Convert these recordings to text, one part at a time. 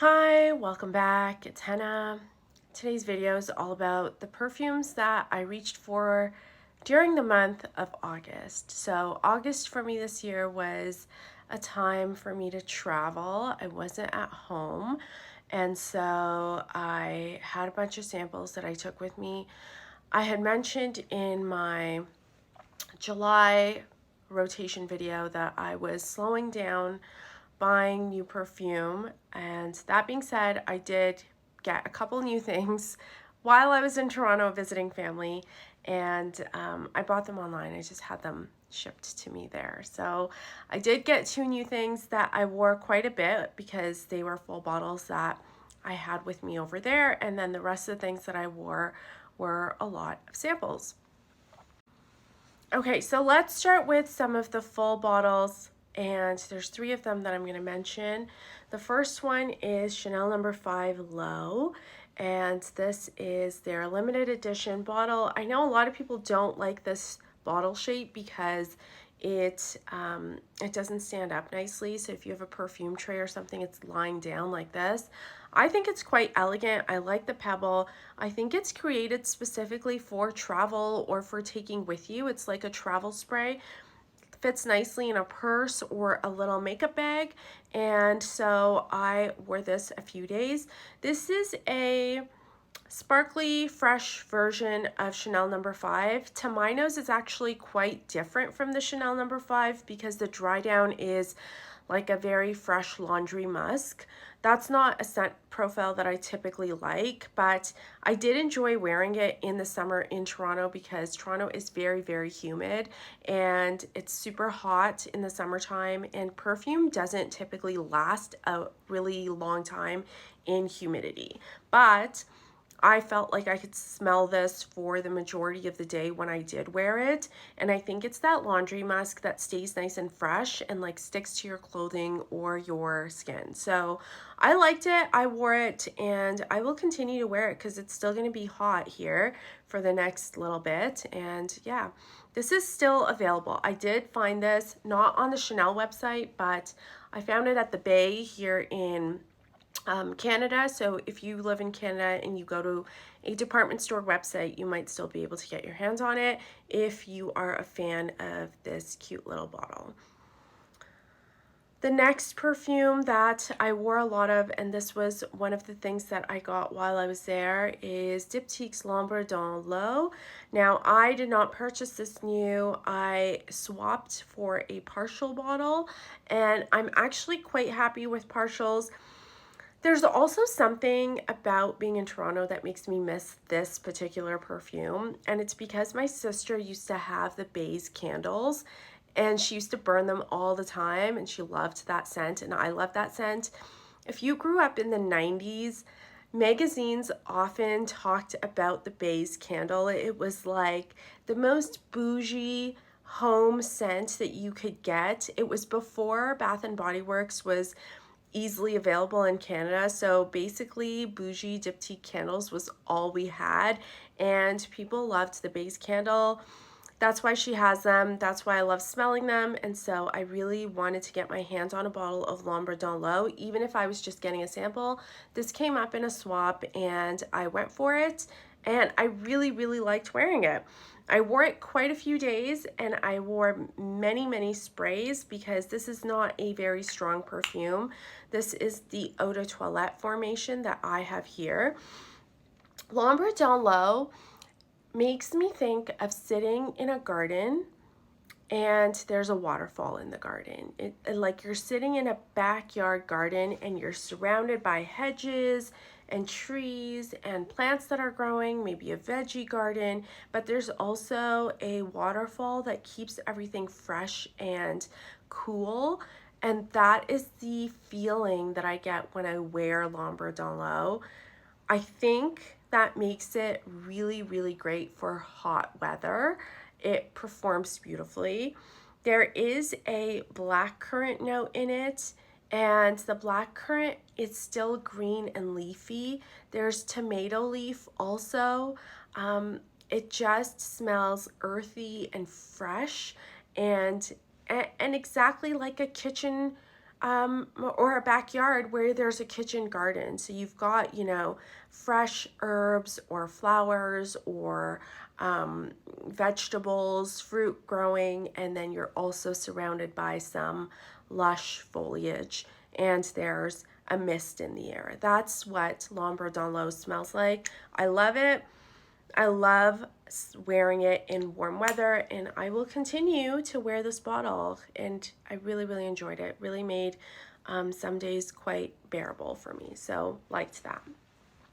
Hi, welcome back. It's Henna. Today's video is all about the perfumes that I reached for during the month of August. So August for me this year was a time for me to travel. I wasn't at home, and so I had a bunch of samples that I took with me. I had mentioned in my July rotation video that I was slowing down buying new perfume, and that being said, I did get a couple new things while I was in Toronto visiting family, and I bought them online. I just had them shipped to me there. So I did get two new things that I wore quite a bit because they were full bottles that I had with me over there, and then the rest of the things that I wore were a lot of samples. Okay, so let's start with some of the full bottles, and there's three of them that I'm going to mention. The first one is Chanel No. 5 Low, and this is their limited edition bottle. I know a lot of people don't like this bottle shape because it doesn't stand up nicely. So if you have a perfume tray or something, it's lying down like this. I think it's quite elegant. I like the pebble. I think it's created specifically for travel or for taking with you. It's like a travel spray. Fits nicely in a purse or a little makeup bag. And so I wore this a few days. This is a sparkly, fresh version of Chanel No. 5. To my nose, it's actually quite different from the Chanel No. 5 because the dry down is like a very fresh laundry musk. That's not a scent profile that I typically like, but I did enjoy wearing it in the summer in Toronto because Toronto is very, very humid and it's super hot in the summertime, and perfume doesn't typically last a really long time in humidity. But I felt like I could smell this for the majority of the day when I did wear it. And I think it's that laundry musk that stays nice and fresh and like sticks to your clothing or your skin. So I liked it. I wore it and I will continue to wear it because it's still going to be hot here for the next little bit. And yeah, this is still available. I did find this not on the Chanel website, but I found it at the Bay here in Canada. So if you live in Canada and you go to a department store website, you might still be able to get your hands on it if you are a fan of this cute little bottle. The next perfume that I wore a lot of, and this was one of the things that I got while I was there, is Diptyque's L'Ombre dans l'eau. Now, I did not purchase this new. I swapped for a partial bottle, and I'm actually quite happy with partials. There's also something about being in Toronto that makes me miss this particular perfume, and it's because my sister used to have the Bays candles, and she used to burn them all the time, and she loved that scent, and I love that scent. If you grew up in the 90s, magazines often talked about the Bays candle. It was like the most bougie home scent that you could get. It was before Bath and Body Works was easily available in Canada. So basically bougie Diptyque candles was all we had, and people loved the Bays candle. That's why she has them. That's why I love smelling them. And so I really wanted to get my hands on a bottle of L'Ombre dans l'eau, even if I was just getting a sample. This came up in a swap and I went for it, and I really, really liked wearing it. I wore it quite a few days, and I wore many, many sprays because this is not a very strong perfume. This is the eau de toilette formation that I have here. L'Ombre dans l'eau makes me think of sitting in a garden and there's a waterfall in the garden. Like you're sitting in a backyard garden and you're surrounded by hedges and trees and plants that are growing, maybe a veggie garden, but there's also a waterfall that keeps everything fresh and cool. And that is the feeling that I get when I wear L'Ombre dans l'eau. I think that makes it really, really great for hot weather. It performs beautifully. There is a blackcurrant note in it, and the blackcurrant is still green and leafy. There's tomato leaf also. It just smells earthy and fresh, and exactly like a kitchen or a backyard where there's a kitchen garden. So you've got, you know, fresh herbs or flowers or vegetables, fruit growing, and then you're also surrounded by some lush foliage, and there's a mist in the air. That's what L'Ombre dans l'eau smells like. I love it. I love wearing it in warm weather, and I will continue to wear this bottle, and I really, really enjoyed it. Really made some days quite bearable for me, so liked that.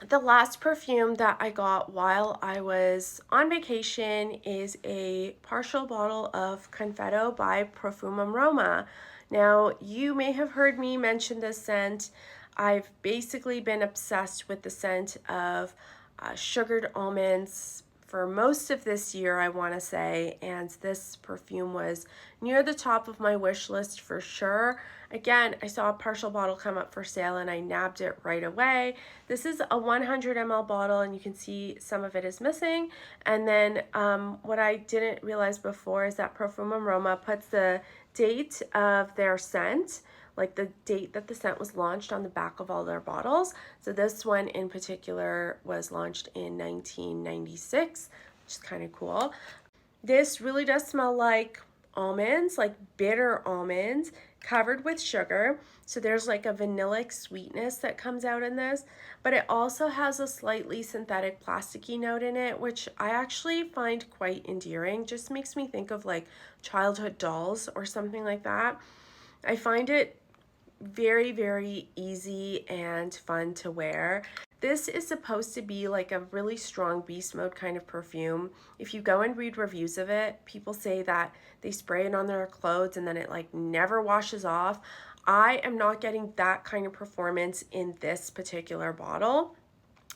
The last perfume that I got while I was on vacation is a partial bottle of Confetto by Profumum Roma. Now, you may have heard me mention this scent. I've basically been obsessed with the scent of sugared almonds for most of this year, I want to say, and this perfume was near the top of my wish list for sure. Again, I saw a partial bottle come up for sale and I nabbed it right away. This is a 100 ml bottle, and you can see some of it is missing. And then what I didn't realize before is that Profumum Roma puts the date of their scent, like the date that the scent was launched, on the back of all their bottles. So this one in particular was launched in 1996, which is kind of cool. This really does smell like almonds, like bitter almonds covered with sugar. So there's like a vanillic sweetness that comes out in this, but it also has a slightly synthetic plasticky note in it, which I actually find quite endearing. Just makes me think of like childhood dolls or something like that. I find it very, very easy and fun to wear. This is supposed to be like a really strong beast mode kind of perfume. If you go and read reviews of it, people say that they spray it on their clothes and then it like never washes off. I am not getting that kind of performance in this particular bottle.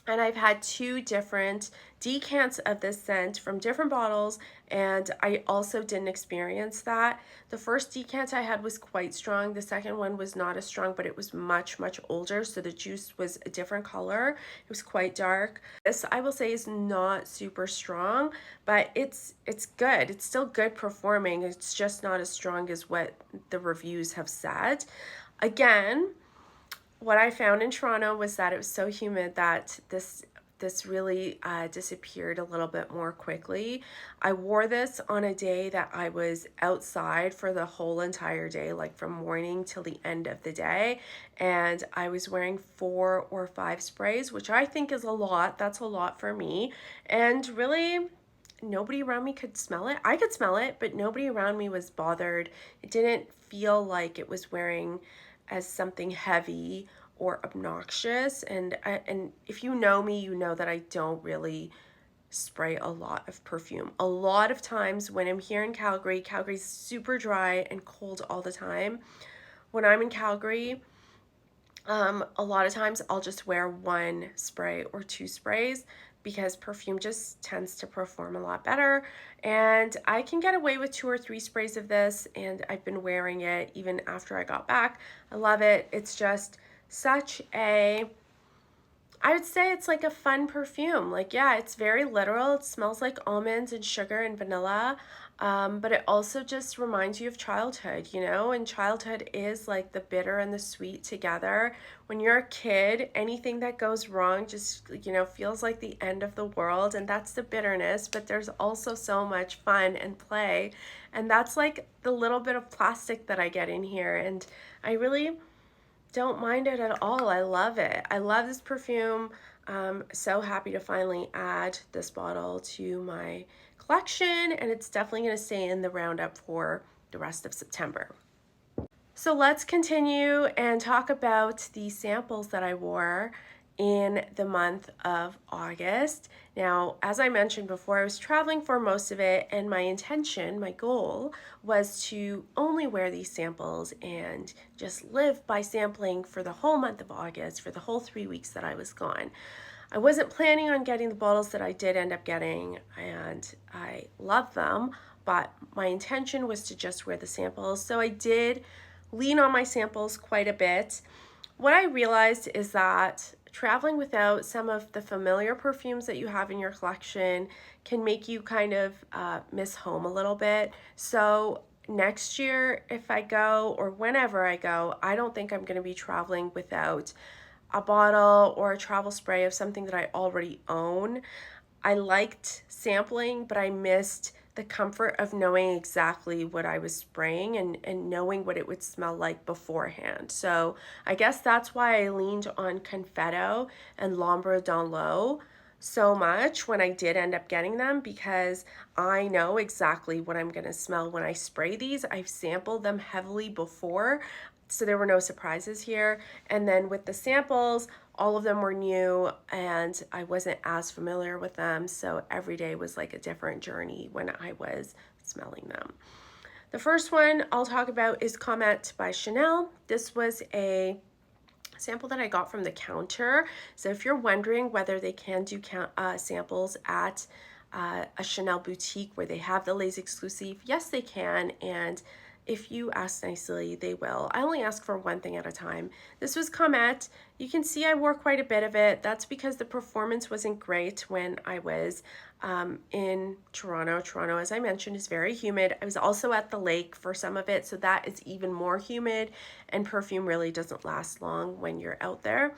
And I've had two different decants of this scent from different bottles, and I also didn't experience that. The first decant I had was quite strong. The second one was not as strong, but it was much, much older, so the juice was a different color. It was quite dark. This, I will say, is not super strong, but it's good. It's still good performing. It's just not as strong as what the reviews have said. Again, what I found in Toronto was that it was so humid that this really disappeared a little bit more quickly. I wore this on a day that I was outside for the whole entire day, like from morning till the end of the day, and I was wearing 4 or 5 sprays, which I think is a lot. That's a lot for me, and really nobody around me could smell it. I could smell it, but nobody around me was bothered. It didn't feel like it was wearing as something heavy or obnoxious, and if you know me, you know that I don't really spray a lot of perfume. A lot of times when I'm here in Calgary, Calgary's super dry and cold all the time. When I'm in Calgary, a lot of times I'll just wear 1 spray or 2 sprays because perfume just tends to perform a lot better, and I can get away with 2 or 3 sprays of this, and I've been wearing it even after I got back. I love it. It's just such a, I would say it's like a fun perfume. Like, yeah, it's very literal. It smells like almonds and sugar and vanilla, but it also just reminds you of childhood, you know, and childhood is like the bitter and the sweet together. When you're a kid, anything that goes wrong just, you know, feels like the end of the world, and that's the bitterness, but there's also so much fun and play, and that's like the little bit of plastic that I get in here, and I really don't mind it at all. I love it. I love this perfume. So happy to finally add this bottle to my collection, and it's definitely going to stay in the roundup for the rest of September. So let's continue and talk about the samples that I wore in the month of August. Now, as I mentioned before, I was traveling for most of it, and my intention, my goal, was to only wear these samples and just live by sampling for the whole month of August, for the whole 3 weeks that I was gone. I wasn't planning on getting the bottles that I did end up getting, and I love them, but my intention was to just wear the samples. So I did lean on my samples quite a bit. What I realized is that traveling without some of the familiar perfumes that you have in your collection can make you kind of miss home a little bit. So next year, if I go or whenever I go, I don't think I'm going to be traveling without a bottle or a travel spray of something that I already own. I liked sampling, but I missed the comfort of knowing exactly what I was spraying and knowing what it would smell like beforehand. So I guess that's why I leaned on Confetto and L'Ombre dans l'eau so much when I did end up getting them, because I know exactly what I'm going to smell when I spray these. I've sampled them heavily before, so there were no surprises here. And then with the samples, all of them were new and I wasn't as familiar with them, so every day was like a different journey when I was smelling them. The first one I'll talk about is Comete by Chanel. This was a sample that I got from the counter. So if you're wondering whether they can do samples at a Chanel boutique where they have the Les Exclusives, yes they can, and if you ask nicely, they will. I only ask for one thing at a time. This was Comete. You can see I wore quite a bit of it. That's because the performance wasn't great when I was in Toronto. Toronto, as I mentioned, is very humid. I was also at the lake for some of it, so that is even more humid, and perfume really doesn't last long when you're out there.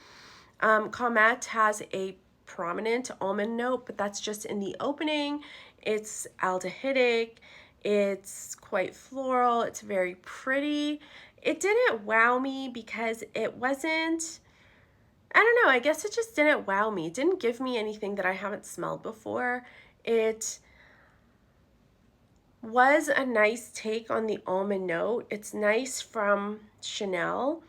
Comete has a prominent almond note, but that's just in the opening. It's aldehydic. It's quite floral. It's very pretty. It didn't wow me because it wasn't, I don't know, I guess it just didn't wow me. It didn't give me anything that I haven't smelled before. It was a nice take on the almond note. It's nice from Chanel,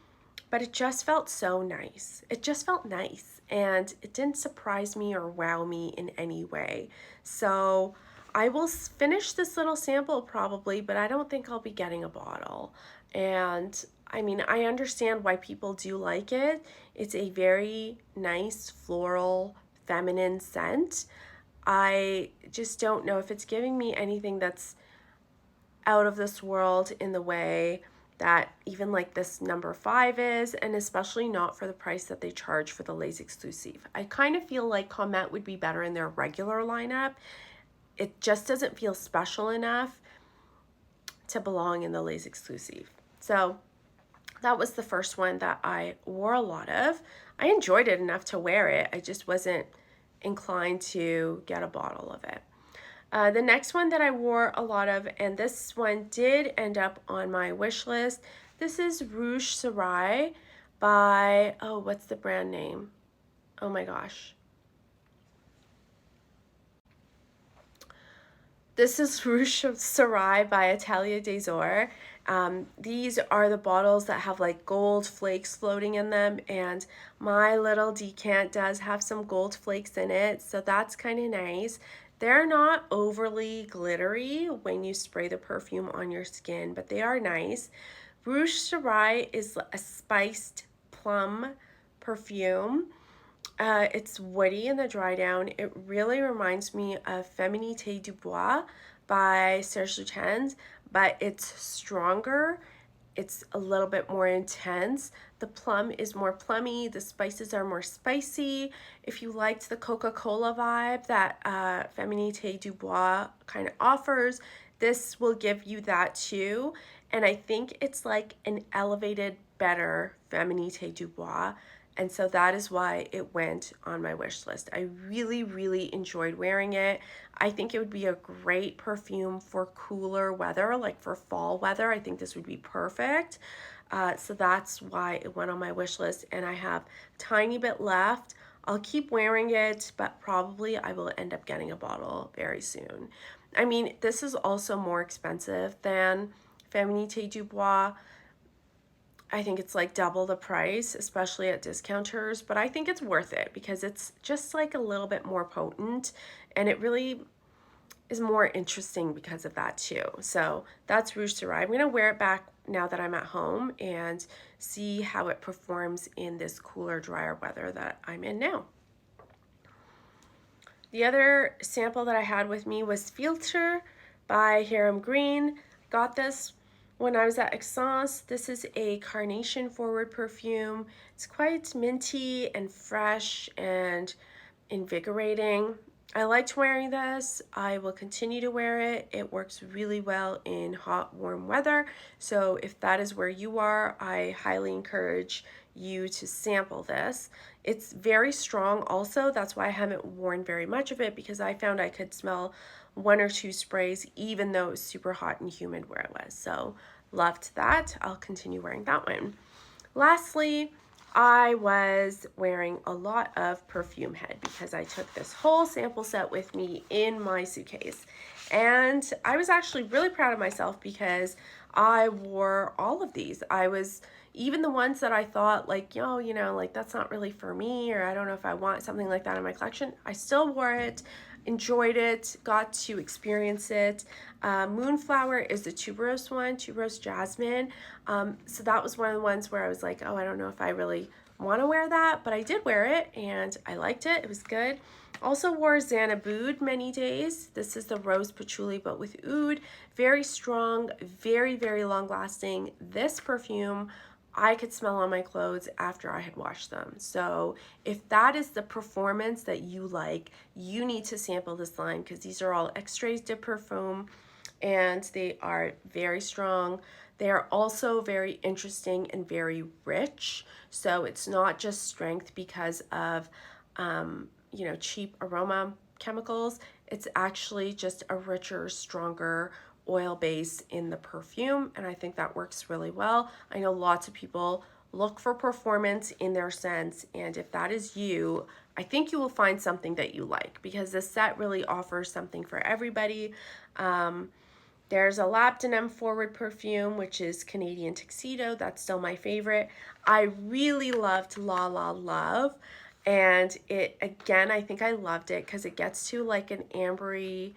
but it just felt so nice. It just felt nice, and it didn't surprise me or wow me in any way. So I will finish this little sample probably, but I don't think I'll be getting a bottle. And I mean, I understand why people do like it. It's a very nice floral, feminine scent. I just don't know if it's giving me anything that's out of this world in the way that even like this number 5 is, and especially not for the price that they charge for the Les Exclusives. I kind of feel like Comete would be better in their regular lineup. It just doesn't feel special enough to belong in the Les Exclusives. So that was the first one that I wore a lot of. I enjoyed it enough to wear it. I just wasn't inclined to get a bottle of it. The next one that I wore a lot of, and this one did end up on my wish list, this is Rouge Saray by, oh, what's the brand name? Oh my gosh. This is Rouge Saray by Atelier des Ors. These are the bottles that have like gold flakes floating in them, and my little decant does have some gold flakes in it, so that's kind of nice. They're not overly glittery when you spray the perfume on your skin, but they are nice. Rouge Saray is a spiced plum perfume. It's woody in the dry down. It really reminds me of Féminité du Bois by Serge Lutens, but it's stronger. It's a little bit more intense. The plum is more plummy. The spices are more spicy. If you liked the Coca-Cola vibe that Féminité du Bois kind of offers, this will give you that too. And I think it's like an elevated, better Féminité du Bois. And so that is why it went on my wish list. I really, really enjoyed wearing it. I think it would be a great perfume for cooler weather, like for fall weather. I think this would be perfect. So that's why it went on my wish list, and I have a tiny bit left. I'll keep wearing it, but probably I will end up getting a bottle very soon. I mean, this is also more expensive than Féminité du Bois. I think it's like double the price, especially at discounters, but I think it's worth it because it's just like a little bit more potent, and it really is more interesting because of that too. So that's Rouge Saray. I'm going to wear it back now that I'm at home and see how it performs in this cooler, drier weather that I'm in now. The other sample that I had with me was Philtre by Hiram Green. Got this when I was at Aix-en-Provence. This is a carnation forward perfume. It's quite minty and fresh and invigorating. I liked wearing this. I will continue to wear it. It works really well in hot, warm weather. So if that is where you are, I highly encourage you to sample this. It's very strong also. That's why I haven't worn very much of it, because I found I could smell one or two sprays even though it was super hot and humid where I was. So loved that. I'll continue wearing that one. Lastly, I was wearing a lot of Perfumehead because I took this whole sample set with me in my suitcase. And I was actually really proud of myself because I wore all of these. I was, even the ones that I thought like, yo, you know, like that's not really for me, or I don't know if I want something like that in my collection, I still wore it, enjoyed it, got to experience it. Moonflower is the tuberose one, tuberose jasmine. So that was one of the ones where I was like, oh, I don't know if I really want to wear that, but I did wear it and I liked it. It was good. Also wore Xanaboud many days. This is the rose patchouli, but with oud. Very strong, very, very long lasting. This perfume I could smell on my clothes after I had washed them. So if that is the performance that you like, you need to sample this line, because these are all extraits de parfum and they are very strong. They are also very interesting and very rich. So it's not just strength because of, you know, cheap aroma chemicals. It's actually just a richer, stronger oil base in the perfume, and I think that works really well. I know lots of people look for performance in their scents, and if that is you, I think you will find something that you like, because this set really offers something for everybody. There's a Labdanum Forward perfume, which is Canadian Tuxedo. That's still my favorite. I really loved La La Love, and it, again, I think I loved it because it gets to like an ambery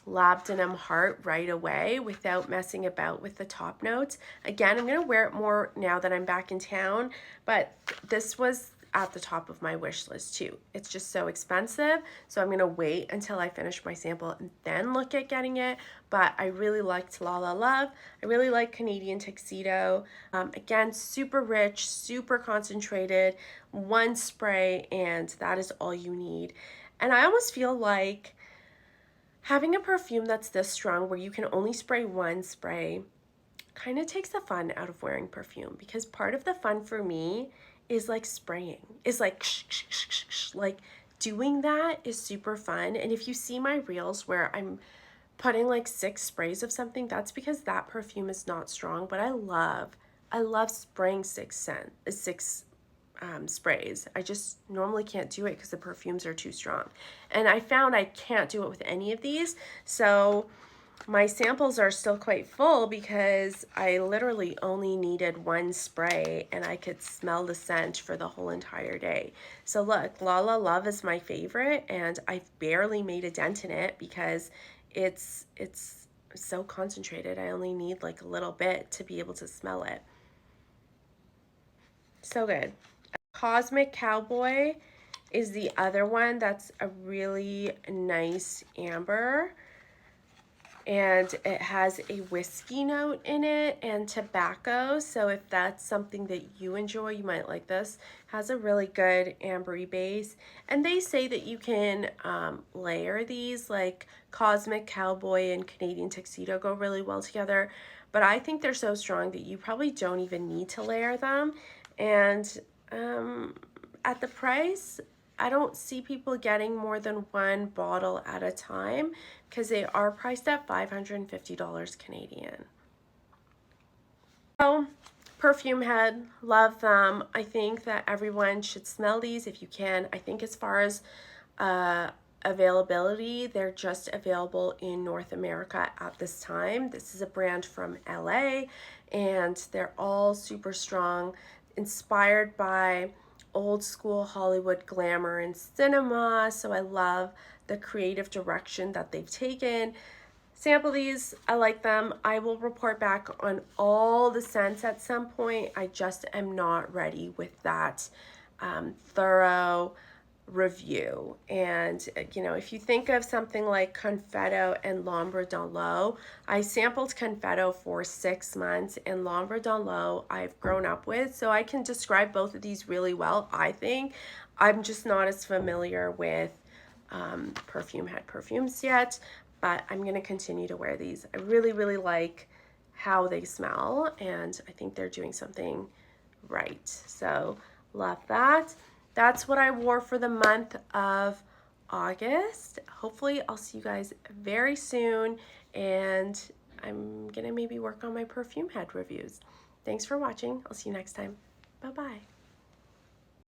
Labdanum heart right away without messing about with the top notes. Again, I'm going to wear it more now that I'm back in town, but this was at the top of my wish list too. It's just so expensive, so I'm going to wait until I finish my sample and then look at getting it. But I really liked La La Love. I really like Canadian Tuxedo. Again, super rich, super concentrated, one spray, and that is all you need. And I almost feel like having a perfume that's this strong, where you can only spray one spray, kind of takes the fun out of wearing perfume, because part of the fun for me is like spraying, is like like doing that is super fun. And if you see my reels where I'm putting like 6 sprays of something, that's because that perfume is not strong. But I love spraying six sprays. I just normally can't do it because the perfumes are too strong. And I found I can't do it with any of these. So my samples are still quite full because I literally only needed one spray and I could smell the scent for the whole entire day. So look, La La Love is my favorite, and I've barely made a dent in it because it's so concentrated. I only need like a little bit to be able to smell it. So good. Cosmic Cowboy is the other one that's a really nice amber, and it has a whiskey note in it and tobacco. So if that's something that you enjoy, you might like this. It has a really good ambery base, and they say that you can layer these, like Cosmic Cowboy and Canadian Tuxedo go really well together, but I think they're so strong that you probably don't even need to layer them. And at the price, I don't see people getting more than one bottle at a time because they are priced at $550 Canadian. So, Perfumehead, love them. I think that everyone should smell these if you can. I think as far as availability, they're just available in North America at this time. This is a brand from LA, and they're all super strong, inspired by old school Hollywood glamour and cinema. So I love the creative direction that they've taken. Sample these. I like them. I will report back on all the scents at some point. I just am not ready with that thorough review. And you know, if you think of something like Confetto and L'Ombre dans l'eau, I sampled Confetto for 6 months, and L'Ombre dans l'eau I've grown up with, so I can describe both of these really well. I think I'm just not as familiar with Perfumehead perfumes yet, but I'm going to continue to wear these. I really, really like how they smell, and I think they're doing something right. So love that. That's what I wore for the month of August. Hopefully I'll see you guys very soon, and I'm gonna maybe work on my Perfumehead reviews. Thanks for watching. I'll see you next time. Bye-bye.